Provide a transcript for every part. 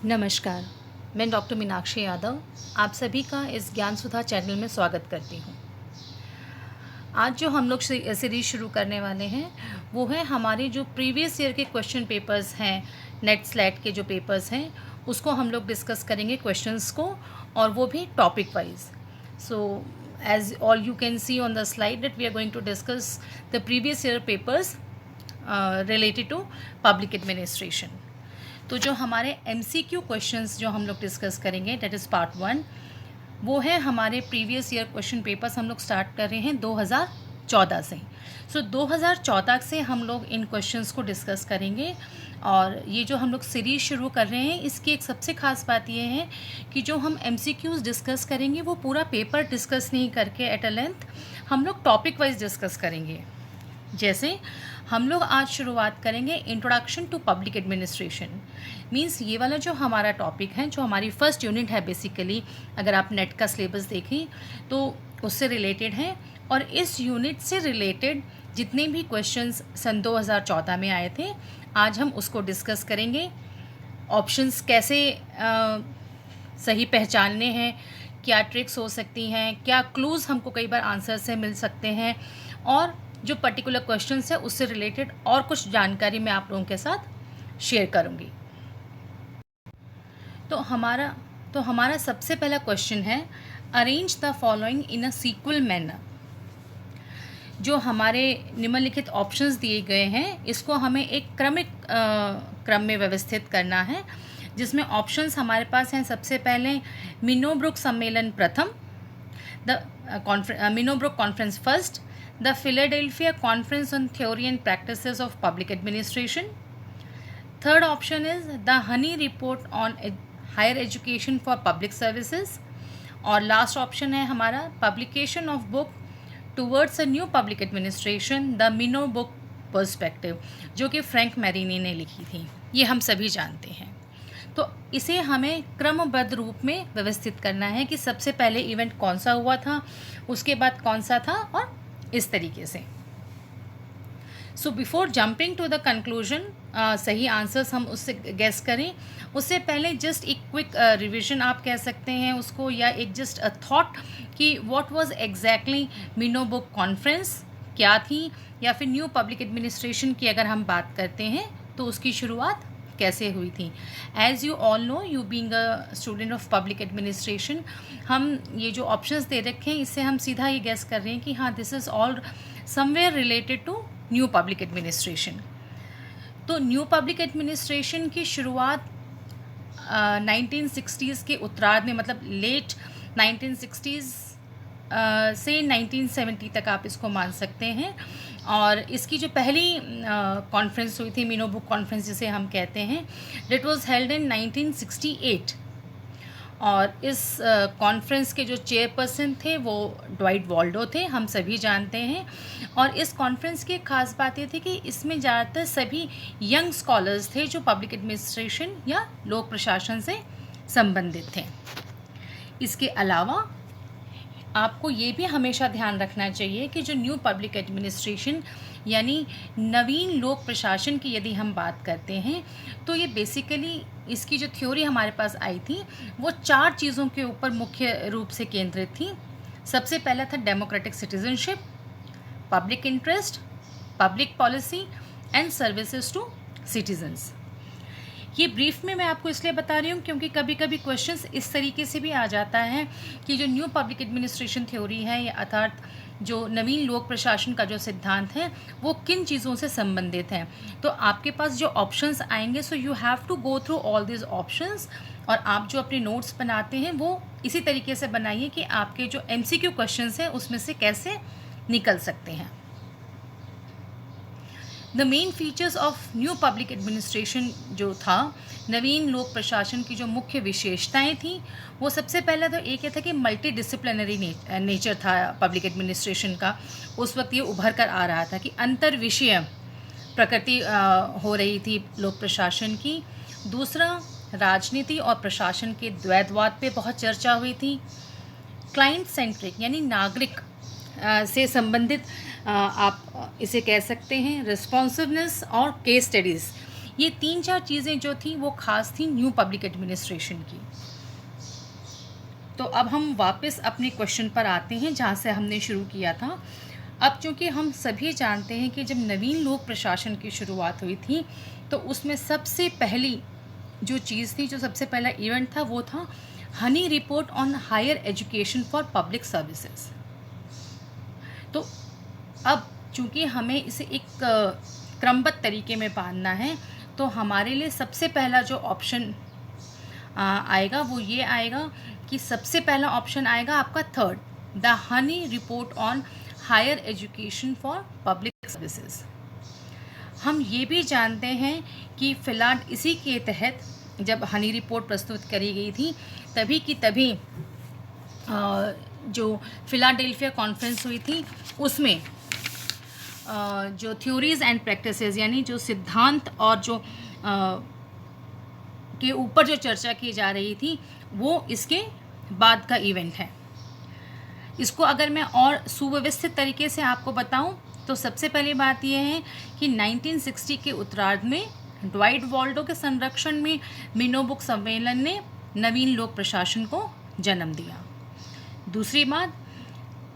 नमस्कार, मैं डॉक्टर मीनाक्षी यादव आप सभी का इस ज्ञान सुधा चैनल में स्वागत करती हूँ। आज जो हम लोग सीरीज़ शुरू करने वाले हैं वो है हमारे जो प्रीवियस ईयर के क्वेश्चन पेपर्स हैं, नेट स्लैट के जो पेपर्स हैं उसको हम लोग डिस्कस करेंगे क्वेश्चंस को, और वो भी topic wise. So as all you can see on the slide that we are going to discuss the previous year papers related to public administration. तो जो हमारे MCQ क्वेश्चंस जो हम लोग डिस्कस करेंगे दैट इज़ पार्ट 1, वो है हमारे प्रीवियस ईयर क्वेश्चन पेपर्स हम लोग स्टार्ट कर रहे हैं 2014 से। सो 2014 से हम लोग इन क्वेश्चंस को डिस्कस करेंगे, और ये जो हम लोग सीरीज़ शुरू कर रहे हैं इसकी एक सबसे ख़ास बात ये है कि जो हम MCQs डिस्कस करेंगे वो पूरा पेपर डिस्कस नहीं करके एट अ लेंथ हम लोग टॉपिक वाइज डिस्कस करेंगे। जैसे हम लोग आज शुरुआत करेंगे introduction to public administration. Means ये वाला जो हमारा टॉपिक है, जो हमारी फर्स्ट यूनिट है बेसिकली, अगर आप नेट का सिलेबस देखें तो उससे रिलेटेड है, और इस यूनिट से रिलेटेड जितने भी क्वेश्चंस सन 2014 में आए थे आज हम उसको डिस्कस करेंगे। ऑप्शंस कैसे सही पहचानने हैं, क्या ट्रिक्स हो सकती हैं, क्या क्लूज़ हमको कई बार आंसर से मिल सकते हैं, और जो पर्टिकुलर क्वेश्चंस है उससे रिलेटेड और कुछ जानकारी मैं आप लोगों के साथ शेयर करूंगी। तो हमारा सबसे पहला क्वेश्चन है, arrange the following in a sequel manner. जो हमारे निम्नलिखित ऑप्शंस दिए गए हैं इसको हमें एक क्रमिक क्रम में व्यवस्थित करना है, जिसमें ऑप्शंस हमारे पास हैं। सबसे पहले मिनोब्रुक सम्मेलन प्रथम, the Minnowbrook conference first, the Philadelphia Conference on Theory and Practices of Public Administration. Third option is the Honey Report on Higher Education for Public Services. और लास्ट ऑप्शन है हमारा Publication of Book Towards a New Public Administration, the Minnow Book Perspective, जो कि Frank Marini ने लिखी थी। ये हम सभी जानते हैं। तो इसे हमें क्रमबद्ध रूप में व्यवस्थित करना है कि सबसे पहले इवेंट कौन सा हुआ था, उसके बाद कौन सा था, और इस तरीके से। So before jumping to the conclusion, सही आंसर्स हम उससे गेस करें उससे पहले जस्ट एक क्विक रिवीजन आप कह सकते हैं उसको, या एक जस्ट अ थॉट कि what was exactly Minnowbrook conference क्या थी, या फिर न्यू पब्लिक एडमिनिस्ट्रेशन की अगर हम बात करते हैं तो उसकी शुरुआत कैसे हुई थी। As you all know, you being a student of public administration, हम ये जो ऑप्शंस दे रखे हैं इससे हम सीधा ये गेस कर रहे हैं कि हाँ this is all somewhere related to new public administration. तो न्यू पब्लिक एडमिनिस्ट्रेशन की शुरुआत 1960s के उत्तरार्ध में, मतलब लेट 1960s से 1970 तक आप इसको मान सकते हैं। और इसकी जो पहली कॉन्फ्रेंस हुई थी, मिनो बुक कॉन्फ्रेंस जिसे हम कहते हैं, दैट वाज हेल्ड इन 1968। और इस कॉन्फ्रेंस के जो चेयरपर्सन थे वो ड्वाइट वॉल्डो थे, हम सभी जानते हैं। और इस कॉन्फ्रेंस की खास बात ये थी कि इसमें ज़्यादातर सभी यंग स्कॉलर्स थे जो पब्लिक एडमिनिस्ट्रेशन या लोक प्रशासन से संबंधित थे। इसके अलावा आपको ये भी हमेशा ध्यान रखना चाहिए कि जो न्यू पब्लिक एडमिनिस्ट्रेशन यानी नवीन लोक प्रशासन की यदि हम बात करते हैं तो ये बेसिकली इसकी जो थ्योरी हमारे पास आई थी वो 4 चीज़ों के ऊपर मुख्य रूप से केंद्रित थी। सबसे पहला था democratic citizenship, public interest, public policy and services to citizens. ये ब्रीफ में मैं आपको इसलिए बता रही हूँ क्योंकि कभी कभी क्वेश्चंस इस तरीके से भी आ जाता है कि जो न्यू पब्लिक एडमिनिस्ट्रेशन थ्योरी है, या अर्थात जो नवीन लोक प्रशासन का जो सिद्धांत है वो किन चीज़ों से संबंधित है। तो आपके पास जो ऑप्शंस आएंगे, so you have to go through all this options, और आप जो अपने नोट्स बनाते हैं वो इसी तरीके से बनाइए कि आपके जो MCQ क्वेश्चंस हैं उसमें से कैसे निकल सकते हैं। The main features of new public administration जो था, नवीन लोक प्रशासन की जो मुख्य विशेषताएं थी, वो सबसे पहला तो एक ये था कि मल्टी डिसिप्लिनरी नेचर था पब्लिक एडमिनिस्ट्रेशन का। उस वक्त ये उभर कर आ रहा था कि अंतर विषय प्रकृति हो रही थी लोक प्रशासन की। दूसरा, राजनीति और प्रशासन के द्वैतवाद पे बहुत चर्चा हुई थी। क्लाइंट सेंट्रिक यानी नागरिक से संबंधित आप इसे कह सकते हैं रिस्पॉन्सिवनेस और केस स्टडीज़, ये 3-4 चीज़ें जो थी वो खास थी न्यू पब्लिक एडमिनिस्ट्रेशन की। तो अब हम वापस अपने क्वेश्चन पर आते हैं जहाँ से हमने शुरू किया था। अब चूँकि हम सभी जानते हैं कि जब नवीन लोक प्रशासन की शुरुआत हुई थी तो उसमें सबसे पहली जो चीज़ थी, जो सबसे पहला इवेंट था, वो था Honey report on higher education for public services. तो अब चूँकि हमें इसे एक क्रमबद्ध तरीके में बांधना है, तो हमारे लिए सबसे पहला जो ऑप्शन आएगा वो ये आएगा कि सबसे पहला ऑप्शन आएगा आपका third, the Honey report on higher education for public services. हम ये भी जानते हैं कि फ़िलहाल इसी के तहत जब हनी रिपोर्ट प्रस्तुत करी गई थी तभी की तभी जो फिलाडेल्फिया कॉन्फ्रेंस हुई थी उसमें जो थ्योरीज़ एंड प्रैक्टिसेस, यानी जो सिद्धांत और जो के ऊपर जो चर्चा की जा रही थी वो इसके बाद का इवेंट है। इसको अगर मैं और सुव्यवस्थित तरीके से आपको बताऊं तो सबसे पहली बात यह है कि 1960 के उत्तरार्ध में ड्वाइट वॉल्डो के संरक्षण में मिनोबुक सम्मेलन ने नवीन लोक प्रशासन को जन्म दिया। दूसरी बात,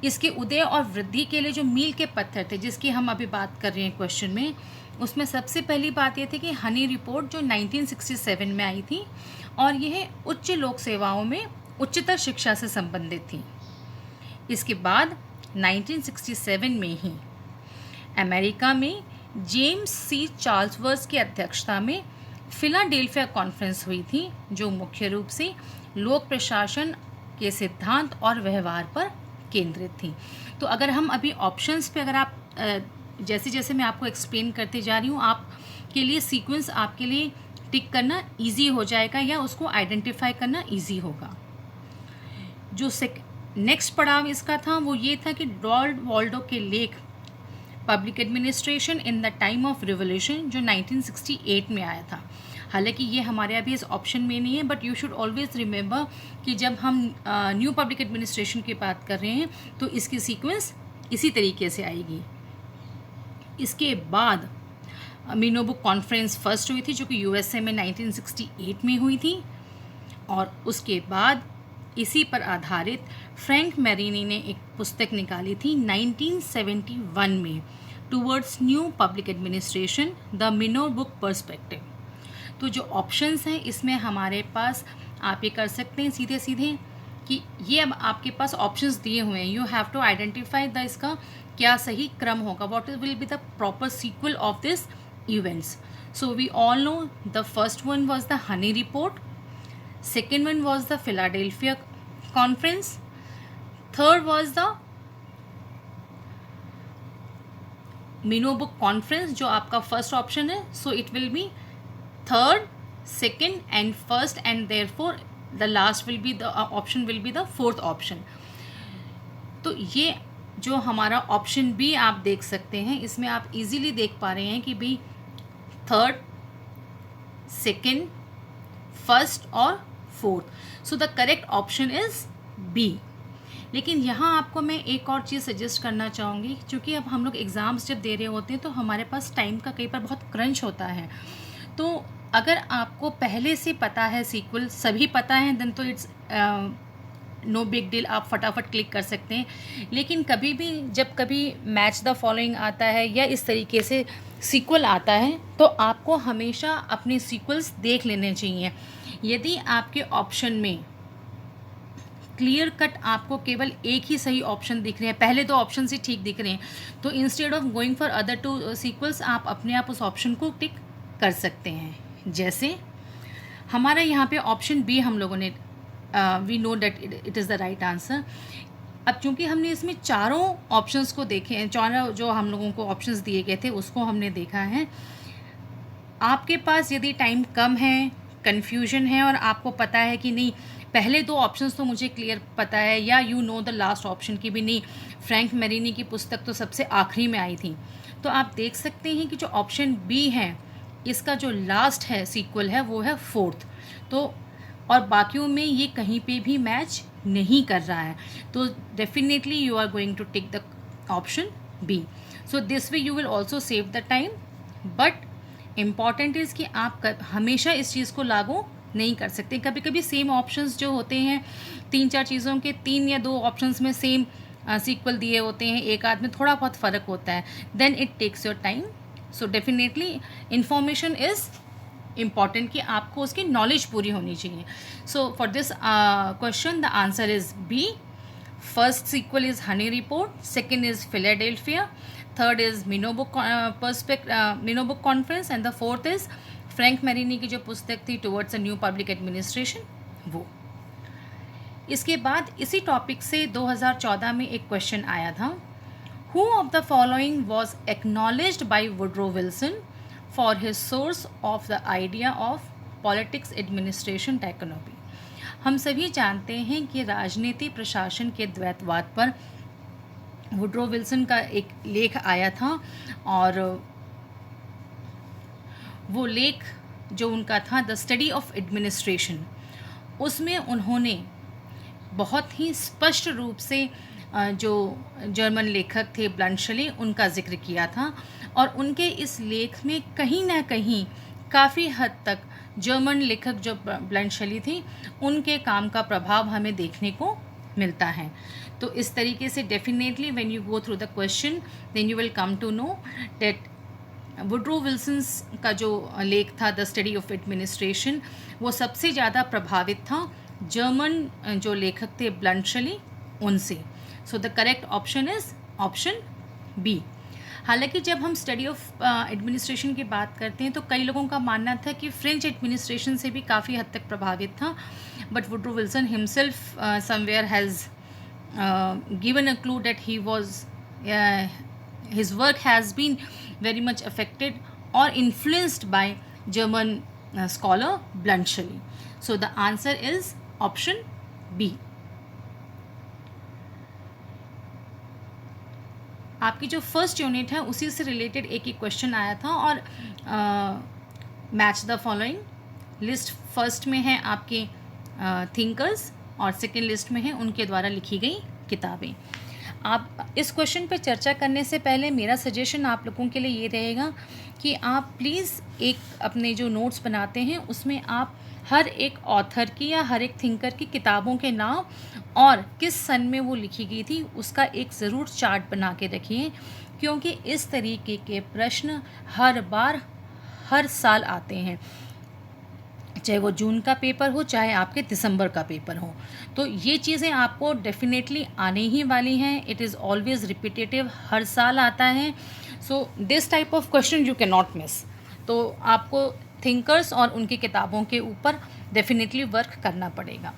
इसके उदय और वृद्धि के लिए जो मील के पत्थर थे जिसकी हम अभी बात कर रहे हैं क्वेश्चन में, उसमें सबसे पहली बात यह थी कि हनी रिपोर्ट जो 1967 में आई थी और यह उच्च लोक सेवाओं में उच्चतर शिक्षा से संबंधित थी। इसके बाद 1967 में ही अमेरिका में जेम्स सी चार्ल्सवर्थ की अध्यक्षता में फिलाडेल्फिया कॉन्फ्रेंस हुई थी जो मुख्य रूप से लोक प्रशासन के सिद्धांत और व्यवहार पर केंद्रित थी। तो अगर हम अभी ऑप्शंस पे अगर आप जैसे जैसे मैं आपको एक्सप्लेन करते जा रही हूँ, आपके लिए सीक्वेंस आपके लिए टिक करना इजी हो जाएगा या उसको आइडेंटिफाई करना इजी होगा। जो नेक्स्ट पड़ाव इसका था वो ये था कि ड्वाइट वॉल्डो के लेख public administration in the time of revolution जो 1968 में आया था। हालांकि ये हमारे अभी इस ऑप्शन में नहीं है, but you should always remember कि जब हम न्यू पब्लिक एडमिनिस्ट्रेशन की बात कर रहे हैं तो इसकी सीक्वेंस इसी तरीके से आएगी। इसके बाद मिनोबुक कॉन्फ्रेंस फर्स्ट हुई थी जो कि यूएसए में 1968 में हुई थी, और उसके बाद इसी पर आधारित फ्रैंक मैरिनी ने एक पुस्तक निकाली थी 1971 में, towards new public administration the Minnowbrook perspective. तो जो ऑप्शंस हैं इसमें हमारे पास आप ये कर सकते हैं सीधे सीधे कि ये अब आपके पास ऑप्शंस दिए हुए हैं, you have to identify the इसका क्या सही क्रम होगा, what will be the proper sequel of this events. So we all know the first one was the Honey report, second one was the Philadelphia conference, third was the Minobuk conference जो आपका first option है, so it will be third, second and first, and therefore the last will be the option will be the fourth option। तो ये जो हमारा option B आप देख सकते हैं, इसमें आप इजीली देख पा रहे हैं कि भाई थर्ड, सेकेंड, फर्स्ट और fourth, so the correct option is B. लेकिन यहाँ आपको मैं एक और चीज़ सजेस्ट करना चाहूँगी, क्योंकि अब हम लोग एग्ज़ाम्स जब दे रहे होते हैं तो हमारे पास टाइम का कई बार बहुत क्रंच होता है। तो अगर आपको पहले से पता है, सीक्वल सभी पता है, देन तो इट्स नो बिग डील, आप फटाफट क्लिक कर सकते हैं। लेकिन कभी भी जब कभी मैच द फॉलोइंग आता है या इस तरीके से सीक्वल आता है तो आपको हमेशा अपने सीक्वल्स देख लेने चाहिए। यदि आपके ऑप्शन में क्लियर कट आपको केवल एक ही सही ऑप्शन दिख रहे हैं, पहले दो ऑप्शन ही ठीक दिख रहे हैं, तो instead of going for other two sequels आप अपने आप उस ऑप्शन को टिक कर सकते हैं। जैसे हमारा यहाँ पे ऑप्शन बी हम लोगों ने we know that it is the right answer. अब चूंकि हमने इसमें चारों ऑप्शंस को देखे हैं, चारों जो हम लोगों को ऑप्शंस दिए गए थे उसको हमने देखा है। आपके पास यदि टाइम कम है, कन्फ्यूजन है और आपको पता है कि नहीं पहले दो ऑप्शंस तो मुझे क्लियर पता है, या you know the last option की भी नहीं, फ्रैंक मैरिनी की पुस्तक तो सबसे आखिरी में आई थी, तो आप देख सकते हैं कि जो ऑप्शन बी है इसका जो लास्ट है सीक्वल है वो है फोर्थ। तो और बाकियों में ये कहीं पे भी मैच नहीं कर रहा है, तो definitely you are going to tick the option B. So this way you will also save the time, but important is कि आप हमेशा इस चीज़ को लागू नहीं कर सकते। कभी कभी सेम ऑप्शंस जो होते हैं, 3-4 चीज़ों के 3 या 2 ऑप्शंस में सेम सीक्वल दिए होते हैं, एक आध में थोड़ा बहुत फ़र्क होता है, then it takes your time. So definitely information is important कि आपको उसकी नॉलेज पूरी होनी चाहिए। So for this question the answer is B. First sequel is Honey report, second is Philadelphia, third is Minnowbrook conference and the fourth is Frank Marini की जो पुस्तक थी towards a new public administration, वो। इसके बाद इसी topic से 2014 में एक क्वेश्चन आया था, who of the following was acknowledged by Woodrow Wilson for his source of the idea of politics administration technology. हम सभी जानते हैं कि राजनीति प्रशासन के द्वैतवाद पर वुड्रो विल्सन का एक लेख आया था, और वो लेख जो उनका था द स्टडी ऑफ एडमिनिस्ट्रेशन, उसमें उन्होंने बहुत ही स्पष्ट रूप से जो जर्मन लेखक थे ब्लंशली, उनका जिक्र किया था, और उनके इस लेख में कहीं ना कहीं काफ़ी हद तक जर्मन लेखक जो ब्लंशली थी उनके काम का प्रभाव हमें देखने को मिलता है। तो इस तरीके से definitely when you go through the question then you will come to know that Woodrow Wilson's का जो लेख था द स्टडी ऑफ एडमिनिस्ट्रेशन, वो सबसे ज़्यादा प्रभावित था जर्मन जो लेखक थे ब्लंशली, उनसे। So the correct option is option B. हालांकि जब हम स्टडी ऑफ एडमिनिस्ट्रेशन की बात करते हैं तो कई लोगों का मानना था कि फ्रेंच एडमिनिस्ट्रेशन से भी काफ़ी हद तक प्रभावित था, but Woodrow Wilson himself somewhere has given a clue that he was his work has been very much affected or influenced by German scholar Bluntschli. So the answer is option B. आपकी जो first unit है उसी से related एक ही question आया था, और match the following list first में है आपके थिंकर्स और सेकेंड लिस्ट में है उनके द्वारा लिखी गई किताबें। आप इस क्वेश्चन पे चर्चा करने से पहले मेरा सजेशन आप लोगों के लिए ये रहेगा कि आप प्लीज़ एक अपने जो नोट्स बनाते हैं उसमें आप हर एक ऑथर की या हर एक थिंकर की किताबों के नाम और किस सन में वो लिखी गई थी उसका एक ज़रूर चार्ट बना के रखिए, क्योंकि इस तरीके के प्रश्न हर बार हर साल आते हैं, चाहे वो जून का पेपर हो चाहे आपके दिसंबर का पेपर हो। तो ये चीज़ें आपको डेफिनेटली आने ही वाली हैं। इट इज़ ऑलवेज रिपीटेटिव, हर साल आता है। So this type of question you can not miss. तो आपको थिंकर्स और उनकी किताबों के ऊपर डेफिनेटली वर्क करना पड़ेगा।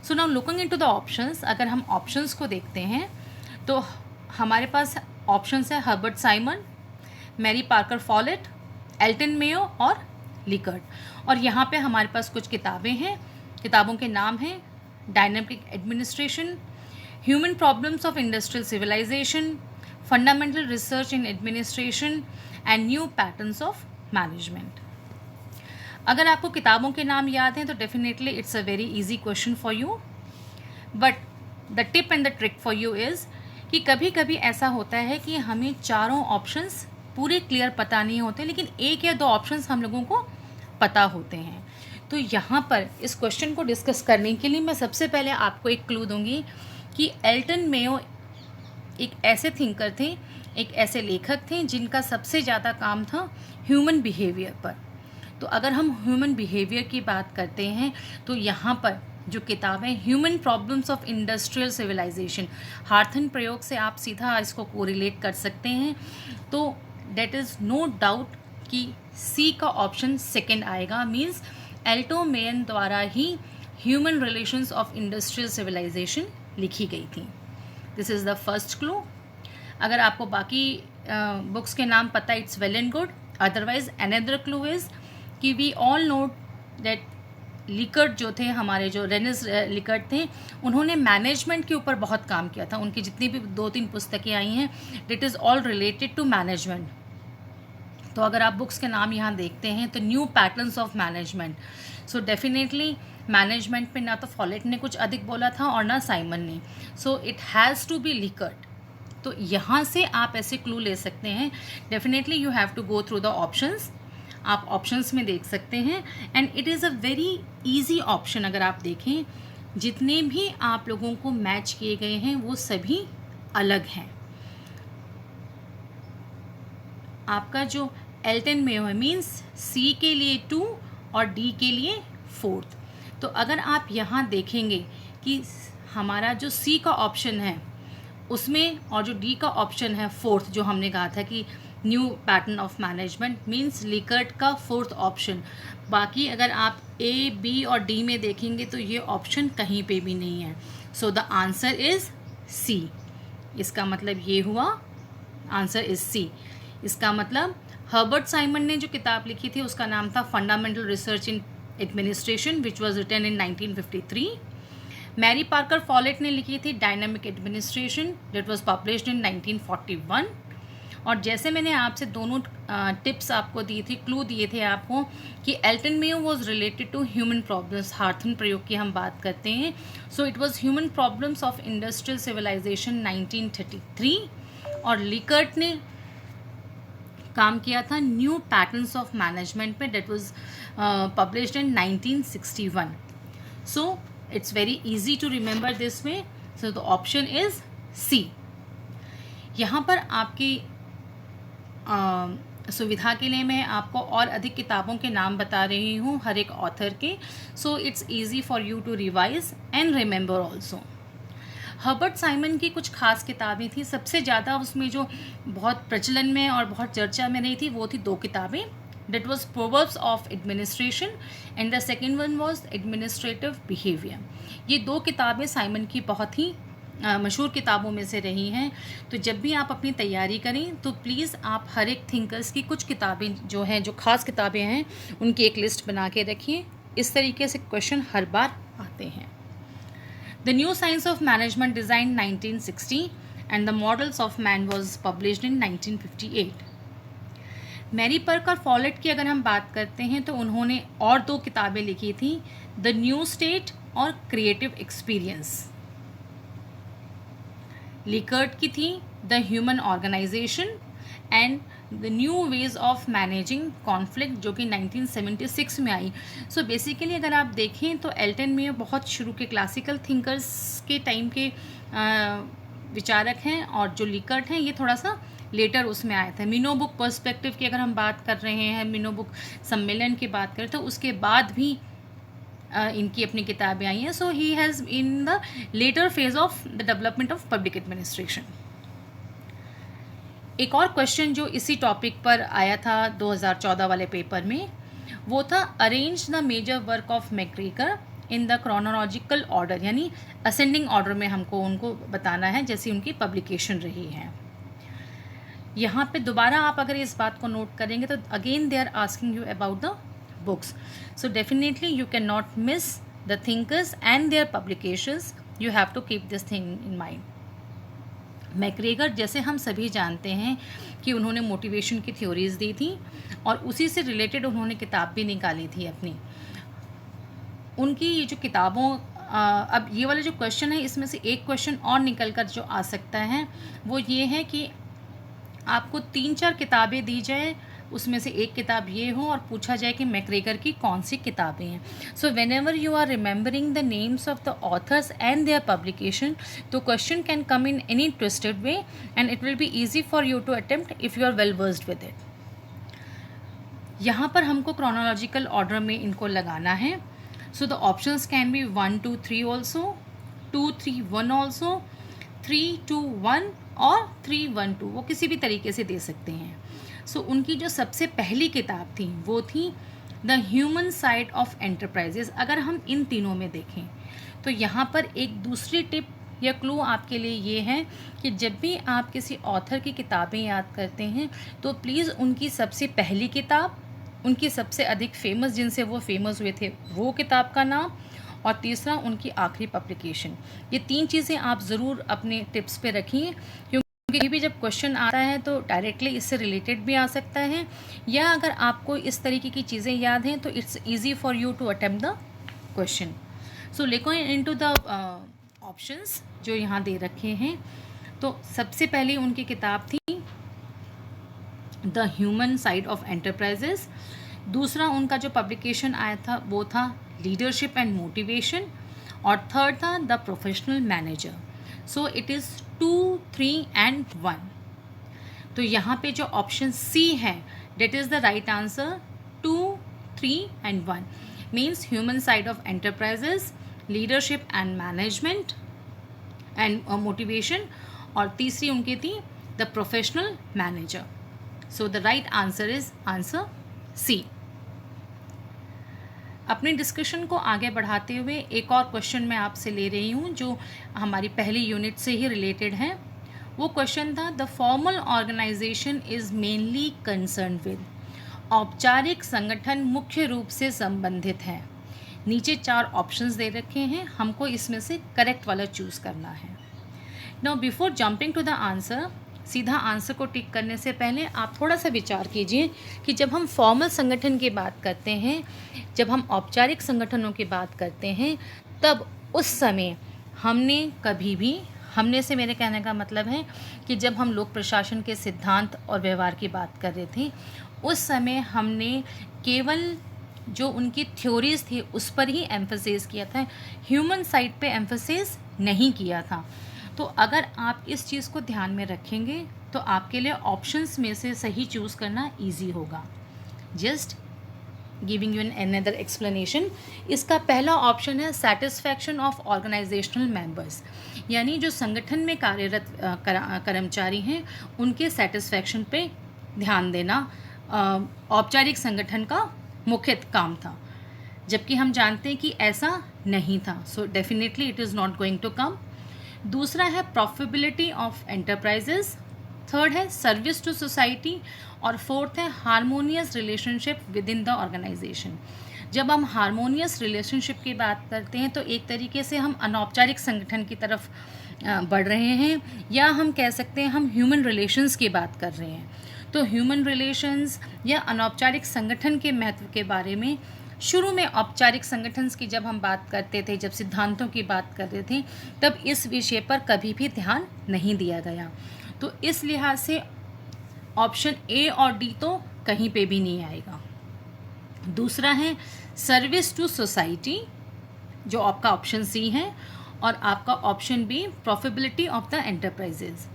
So now looking into the options, अगर हम ऑप्शंस को देखते हैं तो हमारे पास ऑप्शंस है Herbert Simon, Mary Parker Follett, Elton Mayo और लिकर्ट। और यहाँ पे हमारे पास कुछ किताबें हैं, किताबों के नाम हैं dynamic administration, human problems of industrial civilization, fundamental research in administration and new patterns of management. अगर आपको किताबों के नाम याद हैं तो definitely it's a very easy question for you, but the tip and the trick for you is कि कभी कभी ऐसा होता है कि हमें चारों ऑप्शंस पूरे क्लियर पता नहीं होते, लेकिन एक या दो ऑप्शंस हम लोगों को पता होते हैं। तो यहाँ पर इस क्वेश्चन को डिस्कस करने के लिए मैं सबसे पहले आपको एक क्लू दूंगी कि एल्टन मेयो एक ऐसे थिंकर थे, एक ऐसे लेखक थे जिनका सबसे ज़्यादा काम था ह्यूमन बिहेवियर पर। तो अगर हम ह्यूमन बिहेवियर की बात करते हैं तो यहाँ पर जो किताब है human problems of industrial civilization, हार्थन प्रयोग से आप सीधा इसको कोरिलेट कर सकते हैं। तो डेट इज़ नो डाउट कि सी का ऑप्शन सेकंड आएगा, मीन्स एल्टो मेयन द्वारा ही human relations of industrial civilization लिखी गई थी। This is the first clue. अगर आपको बाकी बुक्स के नाम पता it's well and good, otherwise another clue is that we all know that Likert जो थे, हमारे जो रेनिस लिकर्ट थे, उन्होंने मैनेजमेंट के ऊपर बहुत काम किया था। उनकी जितनी भी 2-3 पुस्तकें आई हैं it is all related to management. तो अगर आप बुक्स के नाम यहाँ देखते हैं तो new patterns of management, so definitely management पे ना तो फॉलेट ने कुछ अधिक बोला था और ना साइमन ने, so it has to be Likert. तो यहाँ से आप ऐसे क्लू ले सकते हैं। Definitely you have to go through the options आप ऑप्शंस में देख सकते हैं। And it is a very easy option. अगर आप देखें, जितने भी आप लोगों को मैच किए गए हैं वो सभी अलग हैं। आपका जो एल्टन मेयो है मीन्स सी के लिए 2 और डी के लिए 4। तो अगर आप यहाँ देखेंगे कि हमारा जो सी का ऑप्शन है उसमें और जो डी का ऑप्शन है 4th, जो हमने कहा था कि new pattern of management means Likert का 4th ऑप्शन। बाकी अगर आप ए, बी और डी में देखेंगे तो ये ऑप्शन कहीं पे भी नहीं है। So the answer is C. इसका मतलब ये हुआ आंसर इज़ सी। इसका मतलब हर्बर्ट साइमन ने जो किताब लिखी थी उसका नाम था fundamental research in administration which was written in 1953। Mary Parker Follett ने लिखी थी dynamic administration that was published in 1941। और जैसे मैंने आपसे दोनों टिप्स आपको दी थी, क्लू दिए थे आपको कि Elton Mayo was related to human problems, हार्थन प्रयोग की हम बात करते हैं। So it was human problems of industrial civilization 1933। और लिकर्ट ने काम किया था न्यू पैटर्न्स ऑफ मैनेजमेंट में दैट वाज पब्लिश्ड इन 1961। सो it's very easy to remember this way. So the option is C. यहाँ पर आपकी सुविधा के लिए मैं आपको और अधिक किताबों के नाम बता रही हूँ हर एक ऑथर के। So it's easy for you to revise and remember also. Herbert Simon की कुछ खास किताबें थी। सबसे ज़्यादा उसमें जो बहुत प्रचलन में और बहुत चर्चा में रही थी वो थी 2 किताबें। That was Proverbs of Administration and the second one was Administrative Behavior. ये 2 किताबें साइमन की बहुत ही मशहूर किताबों में से रही हैं। तो जब भी आप अपनी तैयारी करें तो प्लीज़ आप हर एक थिंकर्स की कुछ किताबें जो हैं, जो खास किताबें हैं, उनकी एक लिस्ट बना के रखिए। इस तरीके से क्वेश्चन हर बार आते हैं। The New Science of Management Design 1960 and the Models of Man was published in 1958. Mary Parker Follett की अगर हम बात करते हैं तो उन्होंने और 2 किताबें लिखी थी, द न्यू स्टेट और क्रिएटिव एक्सपीरियंस। लिकर्ट की थी the human organization and the new ways of managing conflict, जो कि 1976 में आई। सो बेसिकली अगर आप देखें तो एल्टन मेयो बहुत शुरू के क्लासिकल थिंकर्स के टाइम के विचारक हैं और जो लिकर्ट हैं ये थोड़ा सा लेटर उसमें आया था। मिनो बुक पर्सपेक्टिव की अगर हम बात कर रहे हैं, मिनो बुक सम्मेलन की बात करें तो उसके बाद भी इनकी अपनी किताबें आई हैं। So he has in the later phase of the development of public administration. एक और क्वेश्चन जो इसी टॉपिक पर आया था 2014 वाले पेपर में वो था arrange the major work of McGregor in the chronological order, यानी असेंडिंग ऑर्डर में हमको उनको बताना है जैसी उनकी पब्लिकेशन रही है। यहाँ पे दोबारा आप अगर इस बात को नोट करेंगे तो again they are asking you about the books. So definitely you can not miss the thinkers and their publications. You have to keep this thing in mind. McGregor जैसे हम सभी जानते हैं कि उन्होंने मोटिवेशन की थ्योरीज दी थी और उसी से रिलेटेड उन्होंने किताब भी निकाली थी अपनी। उनकी ये जो किताबों अब ये वाला जो क्वेश्चन है इसमें से एक क्वेश्चन और निकल कर जो आ सकता है वो ये है कि आपको 3-4 किताबें दी जाए, उसमें से एक किताब ये हो और पूछा जाए कि मैक्ग्रेगर की कौन सी किताबें हैं। So whenever you are remembering the names of the authors and their publication, तो question can come in any twisted way and it will be easy for you to attempt if you are well versed with it. यहाँ पर हमको chronological order में इनको लगाना है। So the options can be 1, 2, 3 also, 2, 3, 1 also, 3, 2, 1 और 3, 1, 2, वो किसी भी तरीके से दे सकते हैं। सो उनकी जो सबसे पहली किताब थी वो थी the human side of enterprises. अगर हम इन तीनों में देखें तो यहाँ पर एक दूसरी टिप या क्लू आपके लिए ये है कि जब भी आप किसी ऑथर की किताबें याद करते हैं तो प्लीज़ उनकी सबसे पहली किताब, उनकी सबसे अधिक फेमस जिनसे वो फेमस हुए थे वो किताब का नाम, और तीसरा उनकी आखिरी पब्लिकेशन। ये 3 चीज़ें आप ज़रूर अपने टिप्स पे रखिए, क्योंकि कभी भी जब क्वेश्चन आता है तो डायरेक्टली इससे रिलेटेड भी आ सकता है, या अगर आपको इस तरीके की चीज़ें याद हैं तो it's easy for you to attempt the question. So लेको इनटू द ऑप्शंस जो यहाँ दे रखे हैं। तो सबसे पहले उनकी किताब थी the human side of enterprises. दूसरा उनका जो पब्लिकेशन आया था वो था लीडरशिप एंड मोटिवेशन, और थर्ड था the professional manager. So it is 2, 3 and 1। तो यहाँ पे जो ऑप्शन सी है that is the right answer. 2, 3 and 1 means human side of enterprises, leadership and management and motivation, और तीसरी उनकी थी the professional manager. So the right answer is answer C. अपने डिस्कशन को आगे बढ़ाते हुए एक और क्वेश्चन मैं आपसे ले रही हूँ जो हमारी पहली यूनिट से ही रिलेटेड है। वो क्वेश्चन था the formal organization is mainly concern with. औपचारिक संगठन मुख्य रूप से संबंधित है। नीचे 4 ऑप्शंस दे रखे हैं, हमको इसमें से करेक्ट वाला चूज़ करना है। Now before jumping to the answer, सीधा आंसर को टिक करने से पहले आप थोड़ा सा विचार कीजिए कि जब हम फॉर्मल संगठन की बात करते हैं, जब हम औपचारिक संगठनों की बात करते हैं, तब उस समय हमने कभी भी, हमने से मेरे कहने का मतलब है कि जब हम लोक प्रशासन के सिद्धांत और व्यवहार की बात कर रहे थे, उस समय हमने केवल जो उनकी थ्योरीज थी उस पर ही एम्फेसिस किया था, ह्यूमन साइड पे एम्फेसिस नहीं किया था। तो अगर आप इस चीज़ को ध्यान में रखेंगे तो आपके लिए ऑप्शंस में से सही चूज़ करना इजी होगा। Just giving you an another explanation. इसका पहला ऑप्शन है सेटिस्फैक्शन ऑफ ऑर्गेनाइजेशनल मेंबर्स, यानी जो संगठन में कार्यरत कर्मचारी हैं उनके सेटिस्फैक्शन पे ध्यान देना औपचारिक संगठन का मुख्य काम था, जबकि हम जानते हैं कि ऐसा नहीं था। So definitely it is not going to come. दूसरा है प्रॉफिटेबिलिटी ऑफ एंटरप्राइजेस, थर्ड है सर्विस टू सोसाइटी, और फोर्थ है harmonious relationship within the organization. जब हम हारमोनियस रिलेशनशिप की बात करते हैं तो एक तरीके से हम अनौपचारिक संगठन की तरफ बढ़ रहे हैं, या हम कह सकते हैं हम ह्यूमन रिलेशंस की बात कर रहे हैं। तो ह्यूमन रिलेशंस या अनौपचारिक संगठन के महत्व के बारे में शुरू में औपचारिक संगठन की जब हम बात करते थे, जब सिद्धांतों की बात कर रहे थे, तब इस विषय पर कभी भी ध्यान नहीं दिया गया। तो इस लिहाज से ऑप्शन ए और डी तो कहीं पे भी नहीं आएगा। दूसरा है सर्विस टू सोसाइटी, जो आपका ऑप्शन सी है, और आपका option B profitability of the enterprises.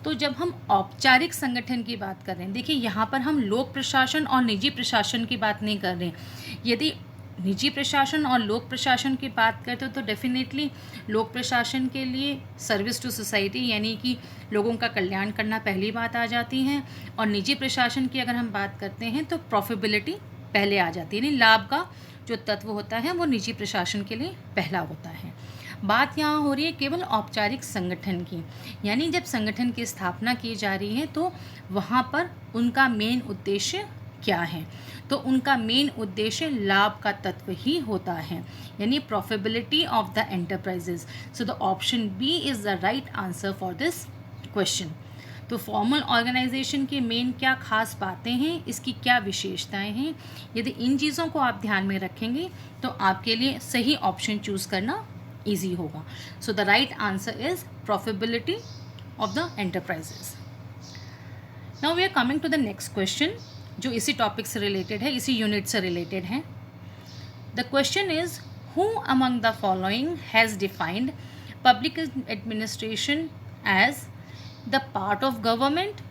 तो जब हम औपचारिक संगठन की बात कर रहे हैं, देखिए यहाँ पर हम लोक प्रशासन और निजी प्रशासन की बात नहीं कर रहे हैं। यदि निजी प्रशासन और लोक प्रशासन की बात करते हो तो डेफिनेटली लोक प्रशासन के लिए सर्विस टू सोसाइटी यानी कि लोगों का कल्याण करना पहली बात आ जाती है, और निजी प्रशासन की अगर हम बात करते हैं तो प्रॉफिटेबिलिटी पहले आ जाती है, यानी लाभ का जो तत्व होता है वो निजी प्रशासन के लिए पहला होता है। बात यहाँ हो रही है केवल औपचारिक संगठन की, यानी जब संगठन की स्थापना की जा रही है तो वहाँ पर उनका मेन उद्देश्य क्या है, तो उनका मेन उद्देश्य लाभ का तत्व ही होता है, यानी profitability of the enterprises. So the option B is the right answer for this question. तो फॉर्मल ऑर्गेनाइजेशन की मेन क्या खास बातें हैं, इसकी क्या विशेषताएं हैं, यदि इन चीज़ों को आप ध्यान में रखेंगे तो आपके लिए सही ऑप्शन चूज़ करना ईजी होगा। So the right answer is profitability of the enterprises. Now we are coming to the next question, जो इसी टॉपिक से रिलेटेड है, इसी यूनिट से रिलेटेड है। The question is who among the following has defined public administration as the part of government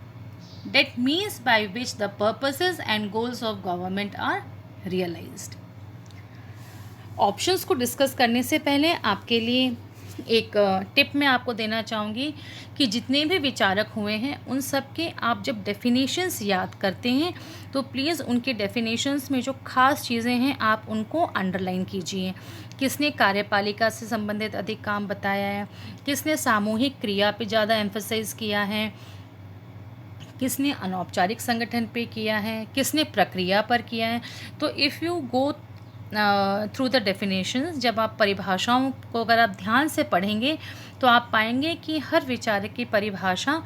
that means by which the purposes and goals of government are realized। Options को discuss करने से पहले आपके लिए एक tip मैं आपको देना चाहूँगी कि जितने भी विचारक हुए हैं उन सब के आप जब डेफिनेशंस याद करते हैं तो प्लीज़ उनके डेफिनेशंस में जो खास चीज़ें हैं आप उनको अंडरलाइन कीजिए। किसने कार्यपालिका से संबंधित अधिक काम बताया है, किसने सामूहिक क्रिया पे ज़्यादा एम्फसाइज किया है, किसने अनौपचारिक संगठन पे किया है, किसने प्रक्रिया पर किया है। तो if you go through the definitions, जब आप परिभाषाओं को अगर आप ध्यान से पढ़ेंगे तो आप पाएंगे कि हर विचारक की परिभाषा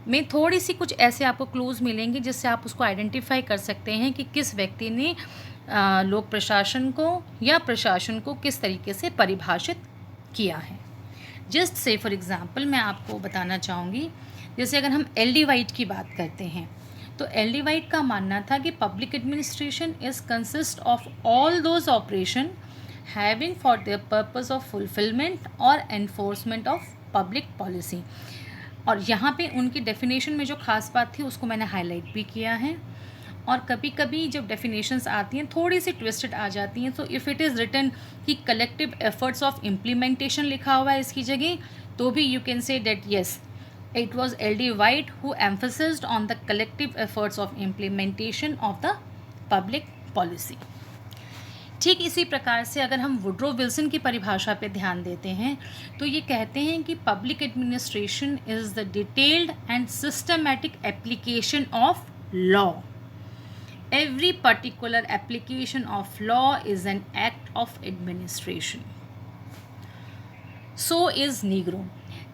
में थोड़ी सी कुछ ऐसे आपको क्लूज़ मिलेंगे जिससे आप उसको आइडेंटिफाई कर सकते हैं कि किस व्यक्ति ने लोक प्रशासन को या प्रशासन को किस तरीके से परिभाषित किया है। जस्ट से फॉर एग्ज़ाम्पल मैं आपको बताना चाहूँगी, जैसे अगर हम एल डी वाइट की बात करते हैं तो एल.डी. वाइट का मानना था कि public administration is consist of all those operation having for the purpose of fulfilment और एनफोर्समेंट ऑफ पब्लिक पॉलिसी। और यहाँ पे उनकी डेफिनेशन में जो खास बात थी उसको मैंने हाईलाइट भी किया है। और कभी कभी जब डेफिनेशंस आती हैं थोड़ी सी ट्विस्टेड आ जाती हैं, तो इफ़ इट इज़ रिटन कि कलेक्टिव एफर्ट्स ऑफ इम्प्लीमेंटेशन लिखा हुआ है इसकी जगह, तो भी you can say that yes it was L D. White who emphasized on the collective efforts of implementation of the public policy. ठीक इसी प्रकार से अगर हम वुड्रो विल्सन की परिभाषा पे ध्यान देते हैं तो ये कहते हैं कि public administration is the detailed and systematic application of law. Every particular application of law is an act of administration. So is Negro.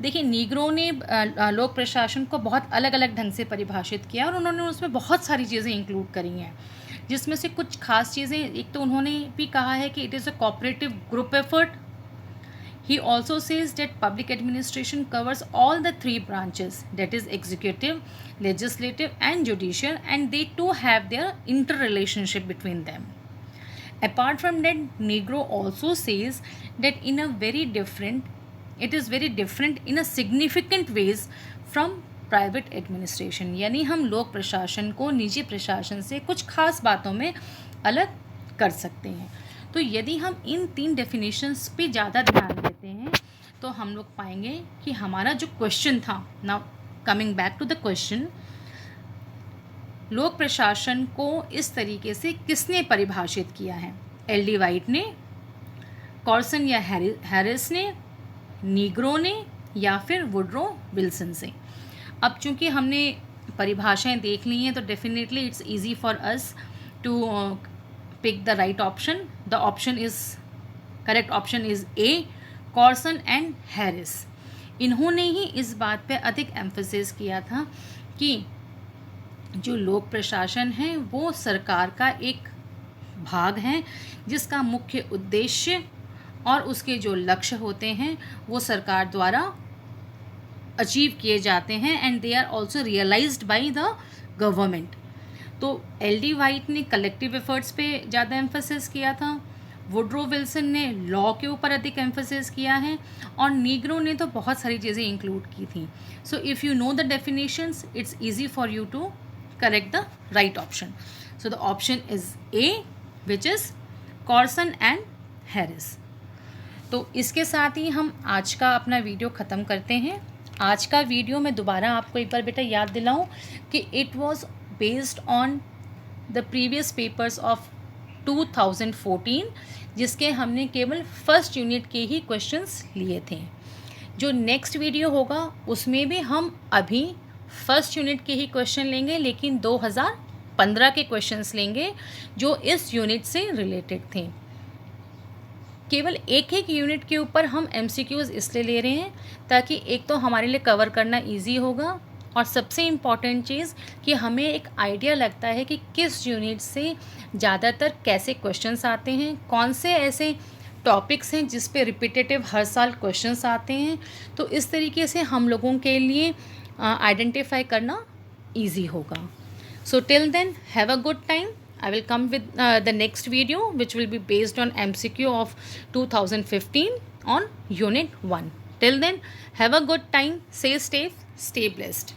देखिए नीग्रो ने लोक प्रशासन को बहुत अलग अलग ढंग से परिभाषित किया और उन्होंने उसमें बहुत सारी चीज़ें इंक्लूड करी हैं, जिसमें से कुछ खास चीज़ें, एक तो उन्होंने भी कहा है कि it is a cooperative group effort. He also says that public administration covers all the three branches, that is executive, legislative and judicial, and they too have their interrelationship between them. Apart from that, Negro also says that it is very different in a significant ways from private administration. यानी हम लोक प्रशासन को निजी प्रशासन से कुछ खास बातों में अलग कर सकते हैं। तो यदि हम इन 3 डेफिनेशंस पे ज़्यादा ध्यान देते हैं तो हम लोग पाएंगे कि हमारा जो क्वेश्चन था, now coming back to the question, लोक प्रशासन को इस तरीके से किसने परिभाषित किया है? एल.डी. वाइट ने, कॉर्सन या हैरिस ने, नीग्रो ने, या फिर वुड्रो विल्सन से। अब चूंकि हमने परिभाषाएं देख ली हैं तो definitely it's easy for us to pick the right option. The correct option is A, Corson and Harris. इन्होंने ही इस बात पे अधिक एम्फेसिस किया था कि जो लोक प्रशासन है वो सरकार का एक भाग है जिसका मुख्य उद्देश्य और उसके जो लक्ष्य होते हैं वो सरकार द्वारा अचीव किए जाते हैं and they are also realized by the government. तो एल.डी. वाइट ने कलेक्टिव एफर्ट्स पे ज़्यादा एम्फेसिस किया था, वुड्रो विल्सन ने लॉ के ऊपर अधिक एम्फेसिस किया है, और नीग्रो ने तो बहुत सारी चीज़ें इंक्लूड की थी। So if you know the definitions it's easy for you to correct the right option. So the option is A, which is Corson and Harris. तो इसके साथ ही हम आज का अपना वीडियो ख़त्म करते हैं। आज का वीडियो मैं दोबारा आपको एक बार बेटा याद दिलाऊं कि it was based on the previous papers of 2014, जिसके हमने केवल फर्स्ट यूनिट के ही क्वेश्चंस लिए थे। जो नेक्स्ट वीडियो होगा उसमें भी हम अभी फर्स्ट यूनिट के ही क्वेश्चन लेंगे, लेकिन 2015 के क्वेश्चंस लेंगे जो इस यूनिट से रिलेटेड थे। केवल एक एक यूनिट के ऊपर हम MCQs इसलिए ले रहे हैं ताकि एक तो हमारे लिए कवर करना इजी होगा, और सबसे इम्पॉर्टेंट चीज़ कि हमें एक आइडिया लगता है कि किस यूनिट से ज़्यादातर कैसे क्वेश्चंस आते हैं, कौन से ऐसे टॉपिक्स हैं जिस पे रिपीटेटिव हर साल क्वेश्चंस आते हैं। तो इस तरीके से हम लोगों के लिए आइडेंटिफाई करना इजी होगा। So till then have a good time. I will come with the next video which will be based on MCQ of 2015 on Unit 1. Till then, have a good time, stay safe, stay blessed.